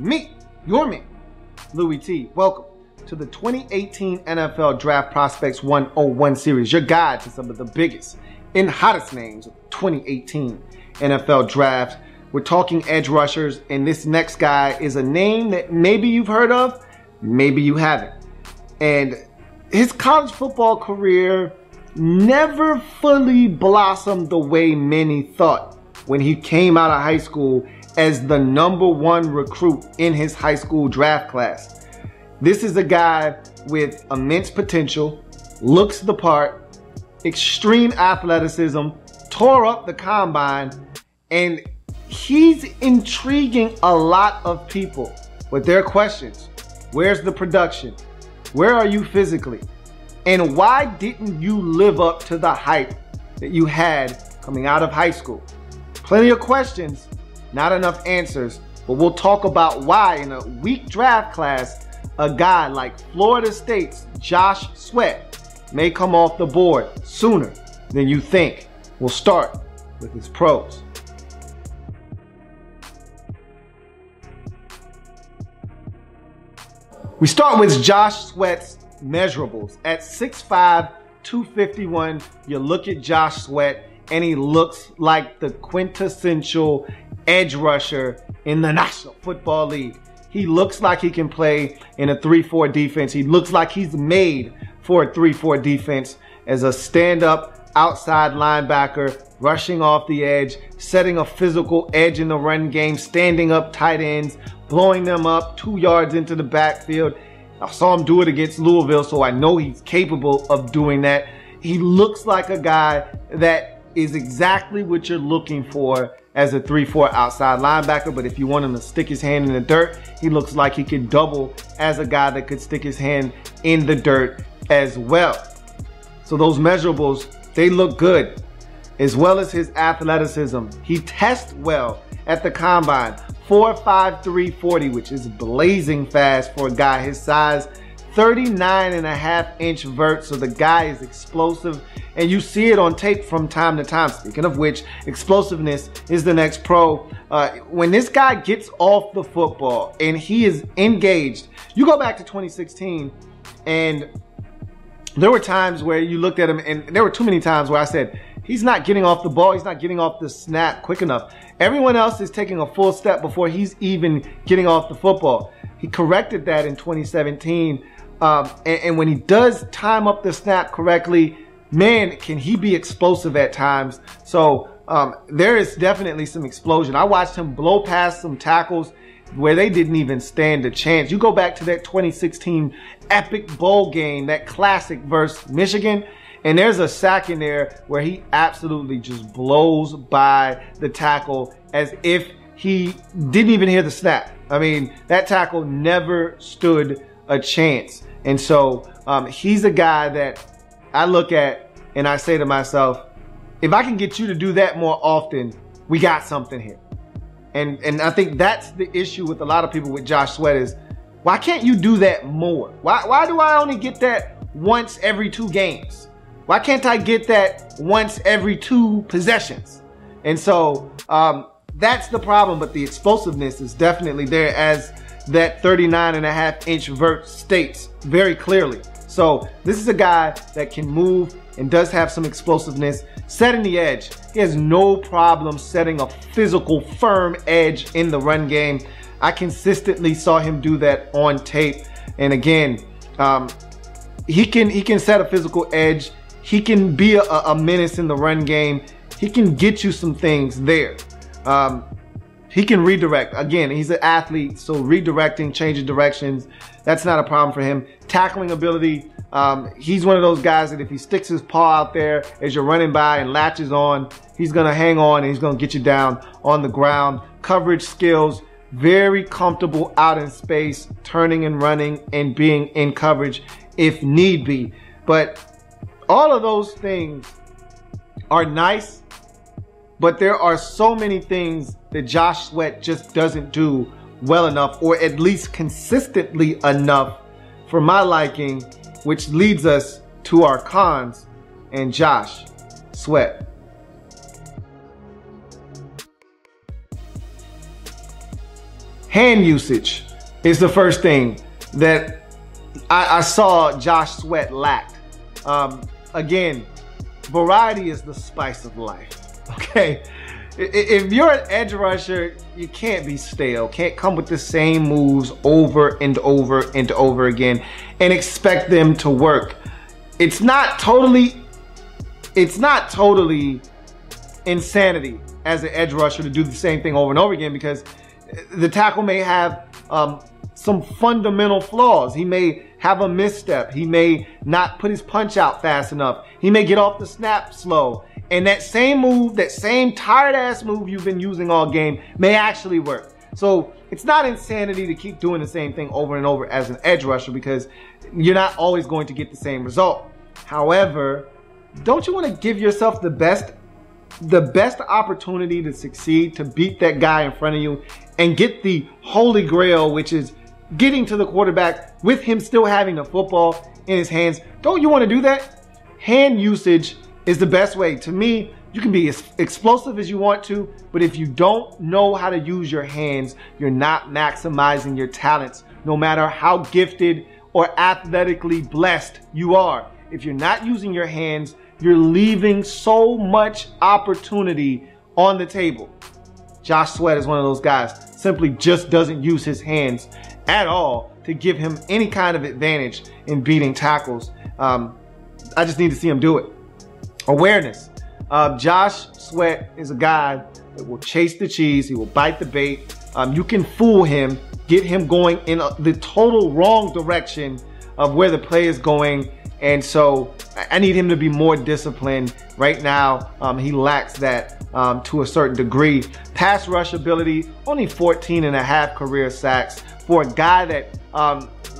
me, your man, Louie T. Welcome to the 2018 NFL Draft Prospects 101 series, your guide to some of the biggest and hottest names of 2018 NFL Draft. We're talking edge rushers, and this next guy is a name that maybe you've heard of, maybe you haven't. And his college football career never fully blossomed the way many thought when he came out of high school as the #1 recruit in his high school draft class. This is a guy with immense potential, looks the part, extreme athleticism, tore up the combine, and he's intriguing a lot of people with their questions. Where's the production? Where are you physically? And why didn't you live up to the hype that you had coming out of high school? Plenty of questions, not enough answers, but we'll talk about why in a weak draft class, a guy like Florida State's Josh Sweat may come off the board sooner than you think. We'll start with his pros. We start with Josh Sweat's measurables. At 6'5", 251, you look at Josh Sweat and he looks like the quintessential edge rusher in the National Football League. He looks like he can play in a 3-4 defense. He looks like he's made for a 3-4 defense as a stand-up outside linebacker, rushing off the edge, setting a physical edge in the run game, standing up tight ends, blowing them up 2 yards into the backfield. I saw him do it against Louisville, so I know he's capable of doing that. He looks like a guy that is exactly what you're looking for as a 3-4 outside linebacker, but if you want him to stick his hand in the dirt, he looks like he could double as a guy that could stick his hand in the dirt as well. So those measurables, they look good, as well as his athleticism. He tests well at the combine. 4.53 40, which is blazing fast for a guy his size. 39.5-inch vert, so the guy is explosive, and you see it on tape from time to time. Speaking of which, explosiveness is the next pro. When this guy gets off the football and he is engaged, you go back to 2016, and there were times where you looked at him, and there were too many times where I said, he's not getting off the ball, he's not getting off the snap quick enough. Everyone else is taking a full step before he's even getting off the football. He corrected that in 2017. And when he does time up the snap correctly, man, can he be explosive at times. So there is definitely some explosion. I watched him blow past some tackles where they didn't even stand a chance. You go back to that 2016 epic bowl game, that classic versus Michigan, and there's a sack in there where he absolutely just blows by the tackle as if he didn't even hear the snap. I mean, that tackle never stood a chance. And so he's a guy that I look at and I say to myself, if I can get you to do that more often, we got something here. And I think that's the issue with a lot of people with Josh Sweat is, why can't you do that more? Why do I only get that once every 2 games? Why can't I get that once every 2 possessions? And so that's the problem, but the explosiveness is definitely there, as that 39.5-inch vert states very clearly. So this is a guy that can move and does have some explosiveness. Setting the edge, he has no problem setting a physical, firm edge in the run game. I consistently saw him do that on tape. And again, he can set a physical edge. He can be a menace in the run game. He can get you some things there. He can redirect. Again, he's an athlete, so redirecting, changing directions, that's not a problem for him. Tackling ability, he's one of those guys that if he sticks his paw out there as you're running by and latches on, he's going to hang on and he's going to get you down on the ground. Coverage skills, very comfortable out in space, turning and running and being in coverage if need be. But all of those things are nice, but there are so many things that Josh Sweat just doesn't do well enough, or at least consistently enough for my liking, which leads us to our cons and Josh Sweat. hand usage is the first thing that I saw Josh Sweat lacked. Again, variety is the spice of life, okay? If you're an edge rusher, you can't be stale, can't come with the same moves over and over and over again and expect them to work. It's not totally insanity as an edge rusher to do the same thing over and over again, because the tackle may have some fundamental flaws. He may have a misstep. He may not put his punch out fast enough. He may get off the snap slow. And that same move, that same tired ass move you've been using all game may actually work. So it's not insanity to keep doing the same thing over and over as an edge rusher, because you're not always going to get the same result. However, don't you want to give yourself the best opportunity to succeed, to beat that guy in front of you and get the holy grail, which is getting to the quarterback with him still having the football in his hands? Don't you want to do that? Hand usage is the best way. To me, you can be as explosive as you want to, but if you don't know how to use your hands, you're not maximizing your talents, no matter how gifted or athletically blessed you are. If you're not using your hands, you're leaving so much opportunity on the table. Josh Sweat is one of those guys, simply just doesn't use his hands at all to give him any kind of advantage in beating tackles. I just need to see him do it. Awareness. Josh Sweat is a guy that will chase the cheese. He will bite the bait. You can fool him, get him going in the total wrong direction of where the play is going. And so I need him to be more disciplined. Right now, he lacks that to a certain degree. Pass rush ability, only 14.5 career sacks for a guy that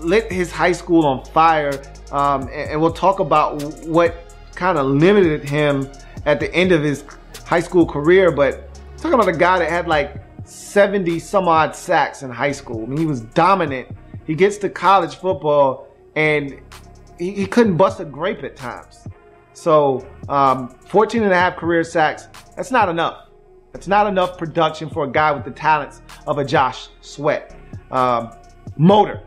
lit his high school on fire. And we'll talk about what kind of limited him at the end of his high school career. But talking about a guy that had like 70 some odd sacks in high school. I mean, he was dominant. He gets to college football and he couldn't bust a grape at times. So 14.5 career sacks, that's not enough. That's not enough production for a guy with the talents of a Josh Sweat. Motor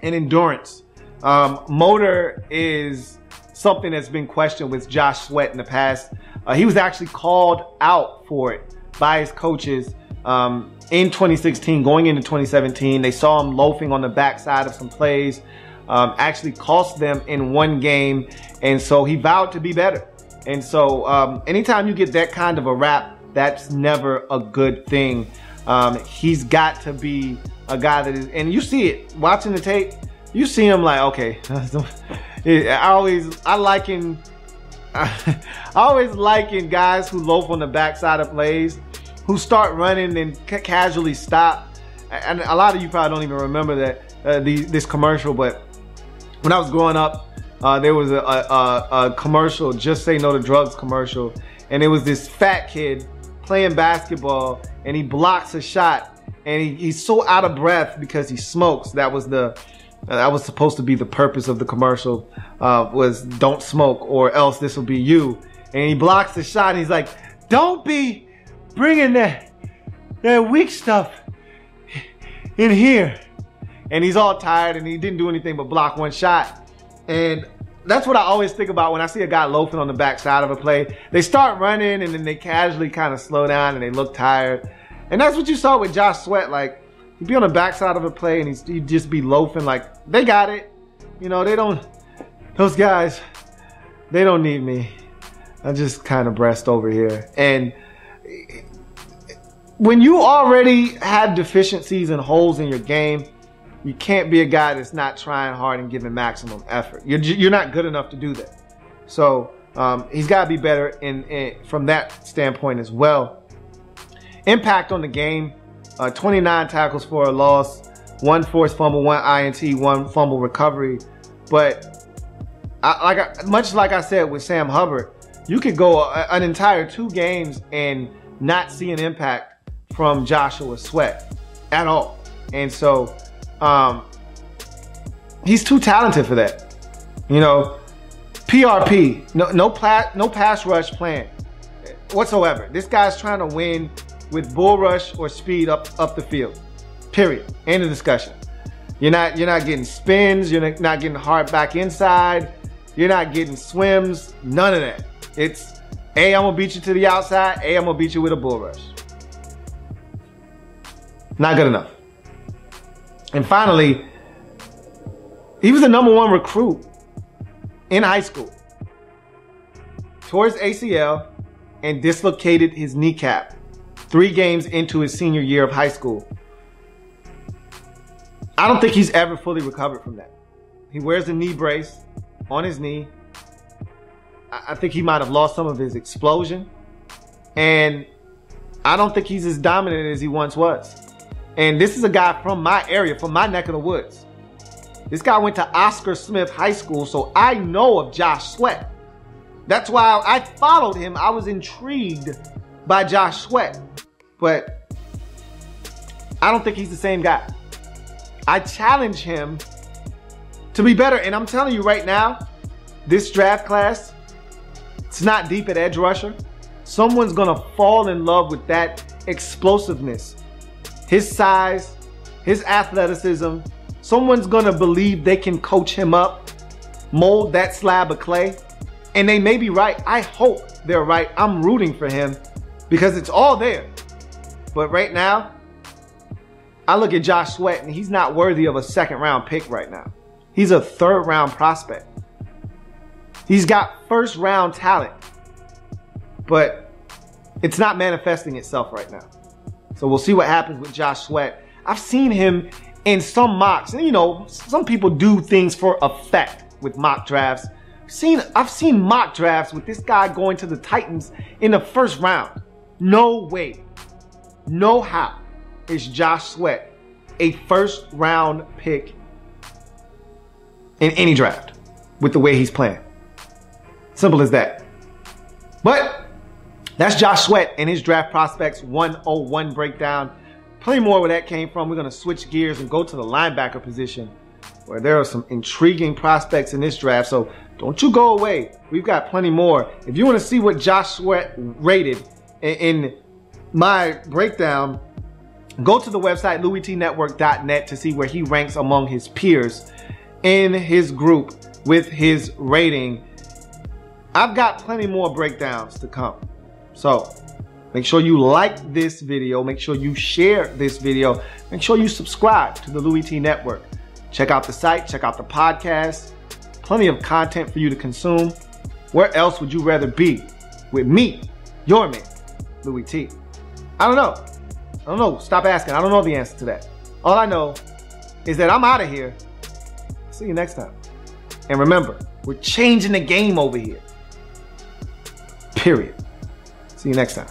and endurance. Motor is something that's been questioned with Josh Sweat in the past. He was actually called out for it by his coaches in 2016, going into 2017. They saw him loafing on the backside of some plays, actually cost them in one game, and so he vowed to be better. And so anytime you get that kind of a rap, that's never a good thing. He's got to be a guy that is, and you see it watching the tape, you see him like, okay, I always liken guys who loaf on the backside of plays, who start running and casually stop. And a lot of you probably don't even remember that this commercial, but when I was growing up, there was a commercial, Just Say No to Drugs commercial, and it was this fat kid playing basketball, and he blocks a shot, and he's so out of breath because he smokes. That was supposed to be the purpose of the commercial, was don't smoke or else this will be you. And he blocks the shot, and he's like, don't be bringing that weak stuff in here. And he's all tired, and he didn't do anything but block one shot. And that's what I always think about when I see a guy loafing on the backside of a play. They start running, and then they casually kind of slow down, and they look tired. And that's what you saw with Josh Sweat. Like, he'd be on the backside of a play, and he'd just be loafing like, they got it. You know, those guys, they don't need me. I just kind of breast over here. And when you already have deficiencies and holes in your game, you can't be a guy that's not trying hard and giving maximum effort. You're not good enough to do that. So he's got to be better from that standpoint as well. Impact on the game, 29 tackles for a loss, 1 forced fumble, 1 INT, 1 fumble recovery. But much like I said with Sam Hubbard, you could go an entire 2 games and not see an impact from Joshua Sweat at all. And so he's too talented for that. You know, PRP, no pass rush plan whatsoever. This guy's trying to win with bull rush or speed up the field. Period. End of discussion. You're not getting spins. You're not getting hard back inside. You're not getting swims. None of that. It's, A, I'm gonna beat you to the outside. A, I'm gonna beat you with a bull rush. Not good enough. And finally, he was the #1 recruit in high school. Tore his ACL and dislocated his kneecap 3 games into his senior year of high school. I don't think he's ever fully recovered from that. He wears a knee brace on his knee. I think he might have lost some of his explosion. And I don't think he's as dominant as he once was. And this is a guy from my area, from my neck of the woods. This guy went to Oscar Smith High School, so I know of Josh Sweat. That's why I followed him. I was intrigued by Josh Sweat. But I don't think he's the same guy. I challenge him to be better. And I'm telling you right now, this draft class, it's not deep at edge rusher. Someone's going to fall in love with that explosiveness, his size, his athleticism. Someone's going to believe they can coach him up, mold that slab of clay. And they may be right. I hope they're right. I'm rooting for him because it's all there. But right now, I look at Josh Sweat and he's not worthy of a 2nd-round pick right now. He's a 3rd-round prospect. He's got 1st-round talent, but it's not manifesting itself right now. So we'll see what happens with Josh Sweat. I've seen him in some mocks. And, you know, some people do things for effect with mock drafts. I've seen mock drafts with this guy going to the Titans in the 1st round. No way. No how is Josh Sweat a 1st-round pick in any draft with the way he's playing. Simple as that. But that's Josh Sweat and his draft prospects 101 breakdown. Plenty more where that came from. We're going to switch gears and go to the linebacker position where there are some intriguing prospects in this draft. So don't you go away. We've got plenty more. If you want to see what Josh Sweat rated in my breakdown, go to the website LouieTNetwork.net to see where he ranks among his peers in his group with his rating. I've got plenty more breakdowns to come. So make sure you like this video. Make sure you share this video. Make sure you subscribe to the Louie T Network. Check out the site. Check out the podcast. Plenty of content for you to consume. Where else would you rather be? With me, your man, Louie T. I don't know. Stop asking. I don't know the answer to that. All I know is that I'm out of here. See you next time. And remember, we're changing the game over here. Period. See you next time.